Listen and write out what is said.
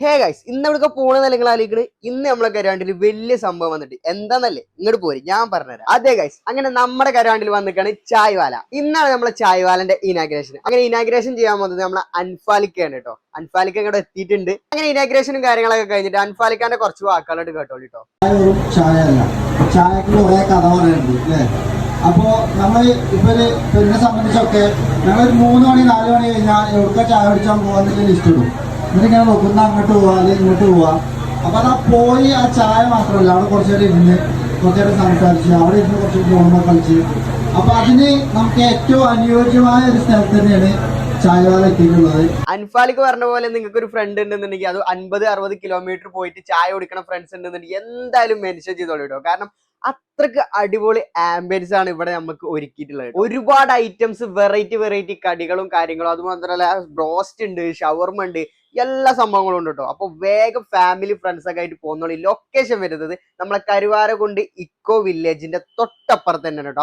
Hey guys ഇന്ന് ഇവിടൊക്കെ പോണെന്ന് നിങ്ങൾ ആലോചിക്കണ്. ഇന്ന് നമ്മളെ കരാണ്ടിൽ വലിയ സംഭവം വന്നിട്ട് എന്താന്നല്ലേ ഇങ്ങോട്ട് പോരി ഞാൻ പറഞ്ഞുതരാം. അതെ ഗൈസ്, അങ്ങനെ നമ്മുടെ കരാണ്ടിൽ വന്നിട്ടാണ് ചായ്വാല. ഇന്നാണ് നമ്മളെ ചായ്വാലന്റെ ഇനാഗ്രേഷൻ. അങ്ങനെ ഇനാഗ്രേഷൻ ചെയ്യാൻ പോകുന്നത് നമ്മളെ അൻഫാലിക്കയാണ് കേട്ടോ. അൻഫാലിക്ക ഇങ്ങോട്ട് എത്തിയിട്ടുണ്ട്. അങ്ങനെ ഇനാഗ്രേഷനും കാര്യങ്ങളൊക്കെ കഴിഞ്ഞിട്ട് അൻഫാലിക്കാന്റെ കുറച്ച് വാക്കുകളായിട്ട് കേട്ടോളൂ കേട്ടോ. ചായ അല്ല, ചായക്ക് കുറെ കഥ പറയാനുണ്ട് അല്ലേ. അപ്പോ നമ്മൾ ഇപ്പൊ എന്നെ സംബന്ധിച്ചൊക്കെ ഞങ്ങളൊരു 3 മണി 4 മണി കഴിഞ്ഞാൽ എവിടെ ചായ കുടിച്ചാൽ പോകാന്നില്ല ലിസ്റ്റ് ഇടും. എന്നിട്ടിങ്ങനെ നോക്കുന്ന അങ്ങോട്ട് പോവാ അല്ലെങ്കിൽ ഇങ്ങോട്ട് പോവാ. അപ്പൊ അതാ പോയി ആ ചായ മാത്രമല്ല, അവിടെ കുറച്ചു നേരം ഇരുന്ന് കുറച്ചു നേരം സംസാരിച്ച് അവിടെ ഇരുന്ന് കുറച്ച് ഗോമ കളിച്ച്. അപ്പൊ അതിന് നമുക്ക് ഏറ്റവും അനുയോജ്യമായ ഒരു സ്ഥലത്ത് തന്നെയാണ് ചായവാല എത്തിയിട്ടുള്ളത്. അൻഫാലിക്ക് പറഞ്ഞ പോലെ നിങ്ങൾക്ക് ഒരു ഫ്രണ്ട് ഉണ്ടെന്നുണ്ടെങ്കിൽ അത് 50-60 കിലോമീറ്റർ പോയിട്ട് ചായ കുടിക്കണ ഫ്രണ്ട്സ് ഉണ്ടെന്നുണ്ടെങ്കിൽ എന്തായാലും മെൻഷൻ ചെയ്തോളൂ കേട്ടോ. കാരണം അത്രക്ക് അടിപൊളി ആംബിയൻസ് ആണ് ഇവിടെ നമുക്ക് ഒരുക്കിയിട്ടുള്ളത്. ഒരുപാട് ഐറ്റംസ്, വെറൈറ്റി കടികളും കാര്യങ്ങളും, അതുമാത്രമല്ല ബ്രോസ്റ്റ് ഉണ്ട്, ഷവർമ ഉണ്ട്, എല്ലാ സംഭവങ്ങളും ഉണ്ട് കേട്ടോ. അപ്പൊ വേഗം ഫാമിലി ഫ്രണ്ട്സ് ഒക്കെ ആയിട്ട് പോകുന്നോളൂ. ലൊക്കേഷൻ വരുന്നത് നമ്മളെ കരുവാരക്കുണ്ട് ഇക്കോ വില്ലേജിന്റെ തൊട്ടപ്പുറത്ത് തന്നെയാണ് കേട്ടോ.